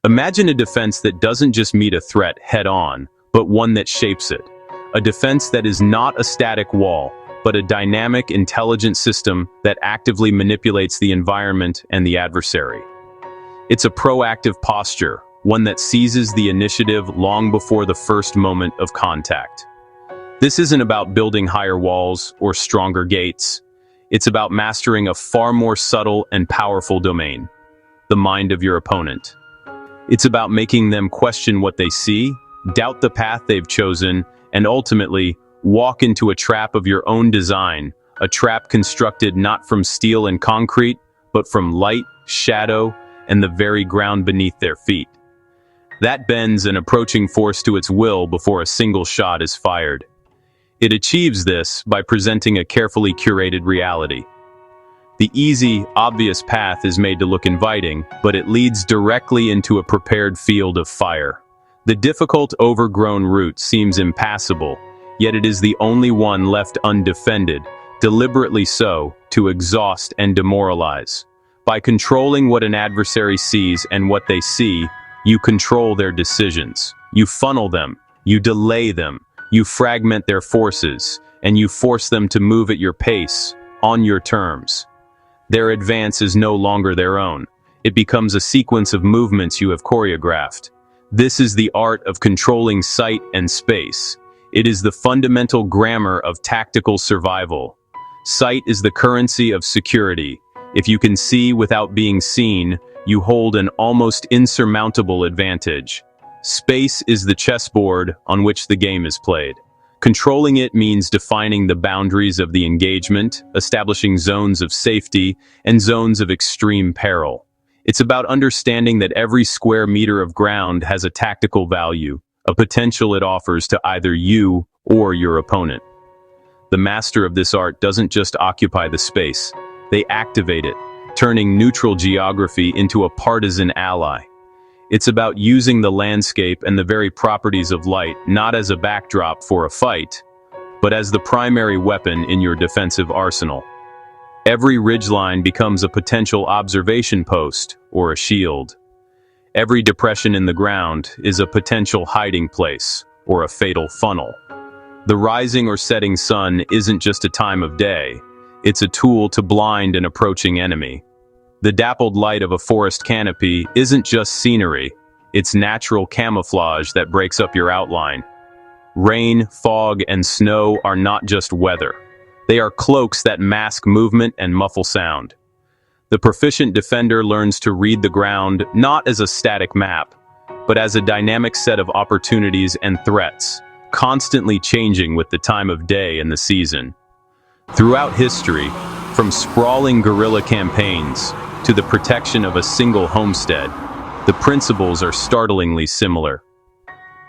Imagine a defense that doesn't just meet a threat head-on, but one that shapes it. A defense that is not a static wall, but a dynamic, intelligent system that actively manipulates the environment and the adversary. It's a proactive posture, one that seizes the initiative long before the first moment of contact. This isn't about building higher walls or stronger gates. It's about mastering a far more subtle and powerful domain, the mind of your opponent. It's about making them question what they see, doubt the path they've chosen, and ultimately walk into a trap of your own design, a trap constructed not from steel and concrete, but from light, shadow, and the very ground beneath their feet. That bends an approaching force to its will before a single shot is fired. It achieves this by presenting a carefully curated reality. The easy, obvious path is made to look inviting, but it leads directly into a prepared field of fire. The difficult, overgrown route seems impassable, yet it is the only one left undefended, deliberately so, to exhaust and demoralize. By controlling what an adversary sees and what they see, you control their decisions. You funnel them, you delay them, you fragment their forces, and you force them to move at your pace, on your terms. Their advance is no longer their own. It becomes a sequence of movements you have choreographed. This is the art of controlling sight and space. It is the fundamental grammar of tactical survival. Sight is the currency of security. If you can see without being seen, you hold an almost insurmountable advantage. Space is the chessboard on which the game is played. Controlling it means defining the boundaries of the engagement, establishing zones of safety, and zones of extreme peril. It's about understanding that every square meter of ground has a tactical value, a potential it offers to either you or your opponent. The master of this art doesn't just occupy the space, they activate it, turning neutral geography into a partisan ally. It's about using the landscape and the very properties of light not as a backdrop for a fight, but as the primary weapon in your defensive arsenal. Every ridgeline becomes a potential observation post or a shield. Every depression in the ground is a potential hiding place or a fatal funnel. The rising or setting sun isn't just a time of day, it's a tool to blind an approaching enemy. The dappled light of a forest canopy isn't just scenery, it's natural camouflage that breaks up your outline. Rain, fog, and snow are not just weather. They are cloaks that mask movement and muffle sound. The proficient defender learns to read the ground not as a static map, but as a dynamic set of opportunities and threats, constantly changing with the time of day and the season. Throughout history, from sprawling guerrilla campaigns to the protection of a single homestead, the principles are startlingly similar.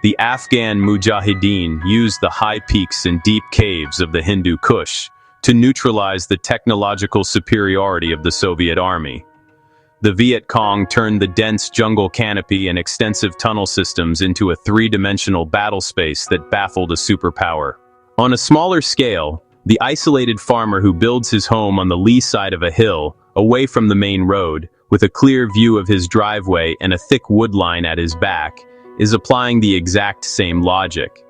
The Afghan Mujahideen used the high peaks and deep caves of the Hindu Kush to neutralize the technological superiority of the Soviet army. The Viet Cong turned the dense jungle canopy and extensive tunnel systems into a three-dimensional battle space that baffled a superpower. On a smaller scale, the isolated farmer who builds his home on the lee side of a hill, away from the main road, with a clear view of his driveway and a thick wood line at his back, is applying the exact same logic.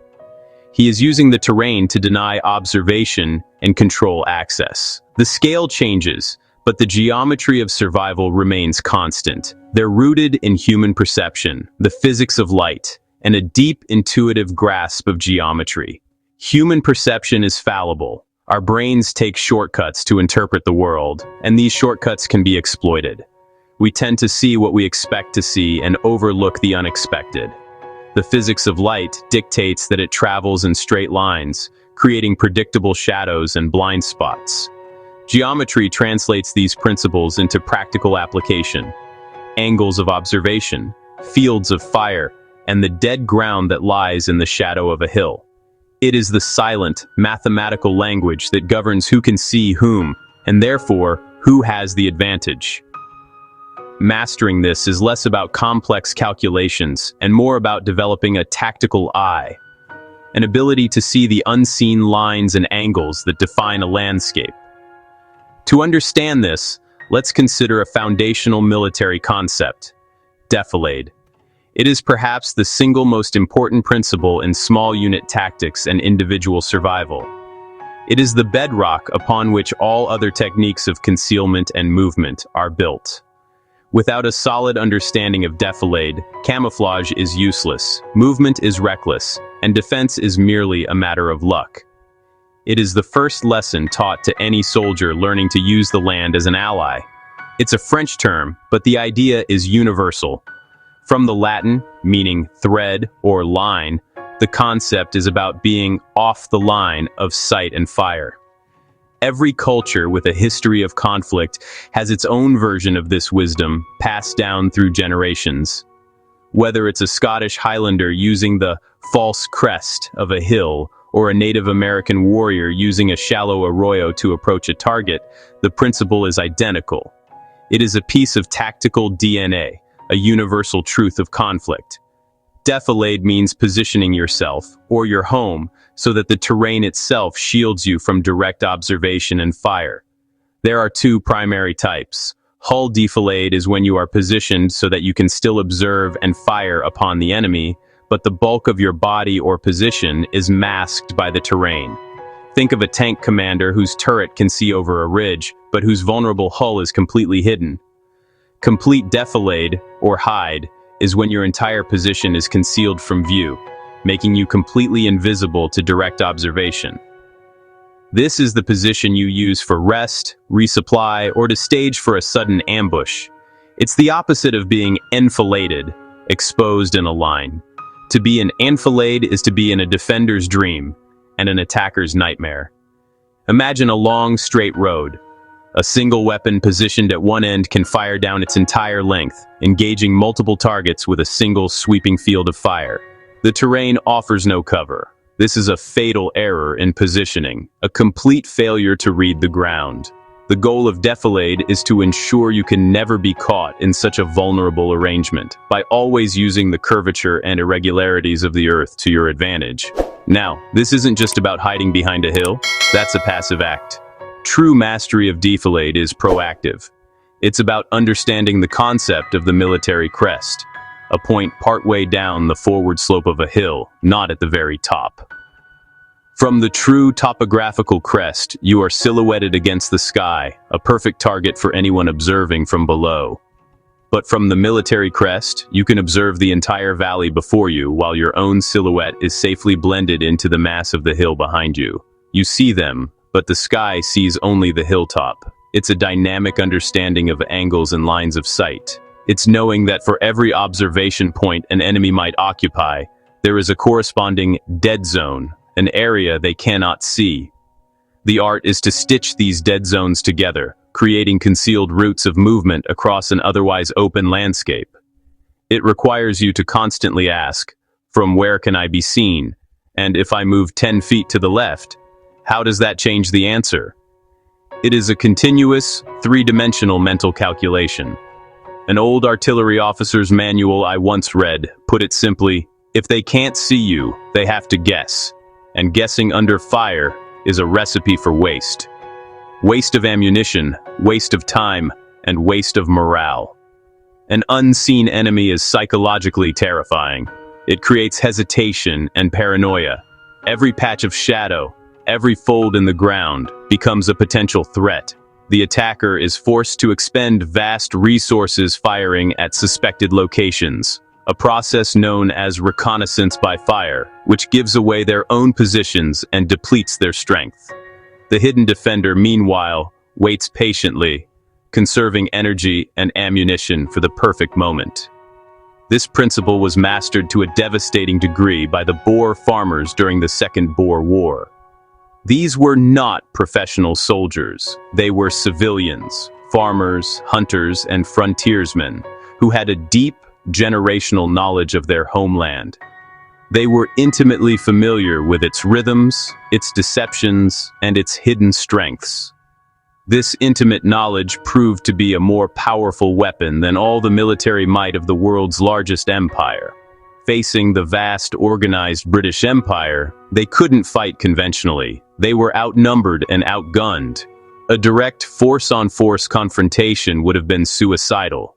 He is using the terrain to deny observation and control access. The scale changes, but the geometry of survival remains constant. They're rooted in human perception, the physics of light, and a deep intuitive grasp of geometry. Human perception is fallible. Our brains take shortcuts to interpret the world, and these shortcuts can be exploited. We tend to see what we expect to see and overlook the unexpected. The physics of light dictates that it travels in straight lines, creating predictable shadows and blind spots. Geometry translates these principles into practical application. Angles of observation, fields of fire, and the dead ground that lies in the shadow of a hill. It is the silent, mathematical language that governs who can see whom, and therefore, who has the advantage. Mastering this is less about complex calculations and more about developing a tactical eye, an ability to see the unseen lines and angles that define a landscape. To understand this, let's consider a foundational military concept: defilade. It is perhaps the single most important principle in small unit tactics and individual survival. It is the bedrock upon which all other techniques of concealment and movement are built. Without a solid understanding of defilade, camouflage is useless, movement is reckless, and defense is merely a matter of luck. It is the first lesson taught to any soldier learning to use the land as an ally. It's a French term, but the idea is universal. From the Latin, meaning thread or line, the concept is about being off the line of sight and fire. Every culture with a history of conflict has its own version of this wisdom, passed down through generations. Whether it's a Scottish Highlander using the false crest of a hill, or a Native American warrior using a shallow arroyo to approach a target, the principle is identical. It is a piece of tactical DNA, a universal truth of conflict. Defilade means positioning yourself, or your home, so that the terrain itself shields you from direct observation and fire. There are two primary types. Hull defilade is when you are positioned so that you can still observe and fire upon the enemy, but the bulk of your body or position is masked by the terrain. Think of a tank commander whose turret can see over a ridge, but whose vulnerable hull is completely hidden. Complete defilade, or hide, is when your entire position is concealed from view, making you completely invisible to direct observation. This is the position you use for rest, resupply, or to stage for a sudden ambush. It's the opposite of being enfiladed, exposed in a line. To be an enfilade is to be in a defender's dream and an attacker's nightmare. Imagine a long, straight road. A single weapon positioned at one end can fire down its entire length, engaging multiple targets with a single sweeping field of fire. The terrain offers no cover. This is a fatal error in positioning, a complete failure to read the ground. The goal of defilade is to ensure you can never be caught in such a vulnerable arrangement, by always using the curvature and irregularities of the earth to your advantage. Now, this isn't just about hiding behind a hill. That's a passive act. True mastery of defilade is proactive. It's about understanding the concept of the military crest, a point partway down the forward slope of a hill, not at the very top. From the true topographical crest, you are silhouetted against the sky, a perfect target for anyone observing from below. But from the military crest, you can observe the entire valley before you, while your own silhouette is safely blended into the mass of the hill behind you. You see them, but the sky sees only the hilltop. It's a dynamic understanding of angles and lines of sight. It's knowing that for every observation point an enemy might occupy, there is a corresponding dead zone, an area they cannot see. The art is to stitch these dead zones together, creating concealed routes of movement across an otherwise open landscape. It requires you to constantly ask, from where can I be seen? And if I move 10 feet to the left, how does that change the answer? It is a continuous, three-dimensional mental calculation. An old artillery officer's manual I once read put it simply, if they can't see you, they have to guess. And guessing under fire is a recipe for waste. Waste of ammunition, waste of time, and waste of morale. An unseen enemy is psychologically terrifying. It creates hesitation and paranoia. Every patch of shadow, every fold in the ground becomes a potential threat. The attacker is forced to expend vast resources firing at suspected locations, a process known as reconnaissance by fire, which gives away their own positions and depletes their strength. The hidden defender, meanwhile, waits patiently, conserving energy and ammunition for the perfect moment. This principle was mastered to a devastating degree by the Boer farmers during the Second Boer War. These were not professional soldiers. They were civilians, farmers, hunters, and frontiersmen who had a deep, generational knowledge of their homeland. They were intimately familiar with its rhythms, its deceptions, and its hidden strengths. This intimate knowledge proved to be a more powerful weapon than all the military might of the world's largest empire. Facing the vast, organized British Empire, they couldn't fight conventionally. They were outnumbered and outgunned. A direct force-on-force confrontation would have been suicidal.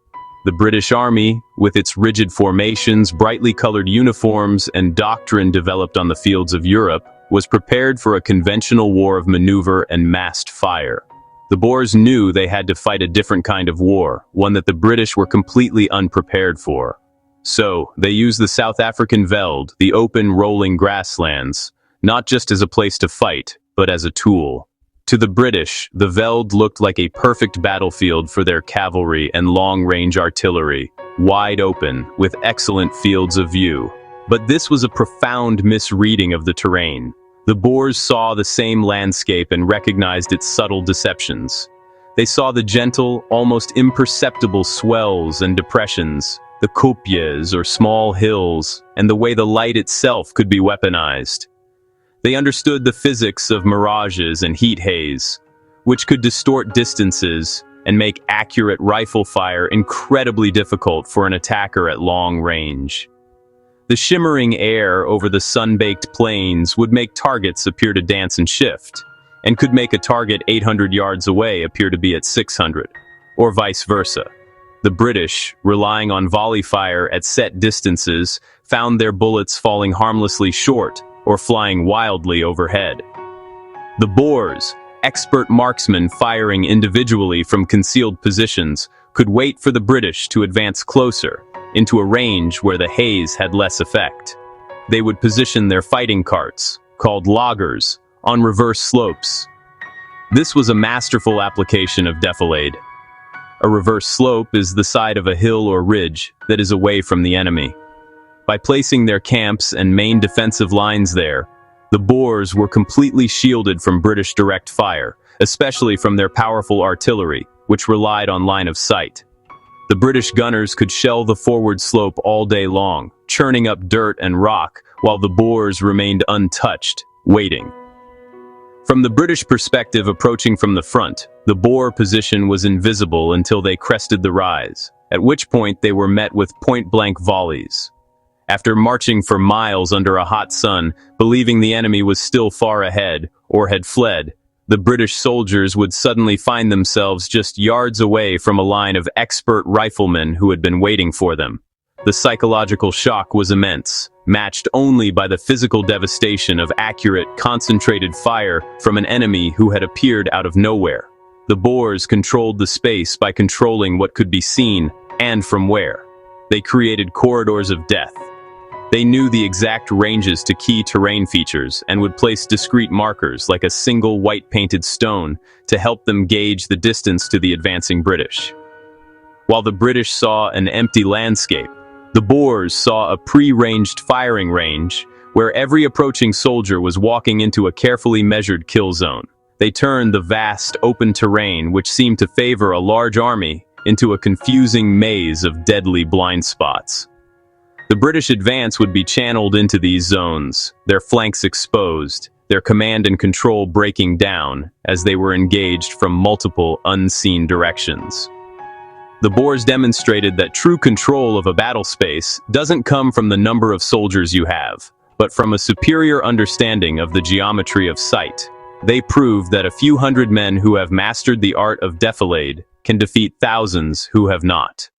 The British Army, with its rigid formations, brightly colored uniforms, and doctrine developed on the fields of Europe, was prepared for a conventional war of maneuver and massed fire. The Boers knew they had to fight a different kind of war, one that the British were completely unprepared for. So, they used the South African veld, the open, rolling grasslands, not just as a place to fight, but as a tool. To the British, the veld looked like a perfect battlefield for their cavalry and long-range artillery, wide open, with excellent fields of view. But this was a profound misreading of the terrain. The Boers saw the same landscape and recognized its subtle deceptions. They saw the gentle, almost imperceptible swells and depressions, the kopjes or small hills, and the way the light itself could be weaponized. They understood the physics of mirages and heat haze, which could distort distances and make accurate rifle fire incredibly difficult for an attacker at long range. The shimmering air over the sun-baked plains would make targets appear to dance and shift, and could make a target 800 yards away appear to be at 600, or vice versa. The British, relying on volley fire at set distances, found their bullets falling harmlessly short or flying wildly overhead. The Boers, expert marksmen firing individually from concealed positions, could wait for the British to advance closer, into a range where the haze had less effect. They would position their fighting carts, called loggers, on reverse slopes. This was a masterful application of defilade. A reverse slope is the side of a hill or ridge that is away from the enemy. By placing their camps and main defensive lines there, the Boers were completely shielded from British direct fire, especially from their powerful artillery, which relied on line of sight. The British gunners could shell the forward slope all day long, churning up dirt and rock, while the Boers remained untouched, waiting. From the British perspective approaching from the front, the Boer position was invisible until they crested the rise, at which point they were met with point-blank volleys. After marching for miles under a hot sun, believing the enemy was still far ahead, or had fled, the British soldiers would suddenly find themselves just yards away from a line of expert riflemen who had been waiting for them. The psychological shock was immense, matched only by the physical devastation of accurate, concentrated fire from an enemy who had appeared out of nowhere. The Boers controlled the space by controlling what could be seen and from where. They created corridors of death. They knew the exact ranges to key terrain features and would place discrete markers like a single white-painted stone to help them gauge the distance to the advancing British. While the British saw an empty landscape, the Boers saw a pre-ranged firing range where every approaching soldier was walking into a carefully measured kill zone. They turned the vast, open terrain, which seemed to favor a large army, into a confusing maze of deadly blind spots. The British advance would be channeled into these zones, their flanks exposed, their command and control breaking down as they were engaged from multiple unseen directions. The Boers demonstrated that true control of a battle space doesn't come from the number of soldiers you have, but from a superior understanding of the geometry of sight. They proved that a few hundred men who have mastered the art of defilade can defeat thousands who have not.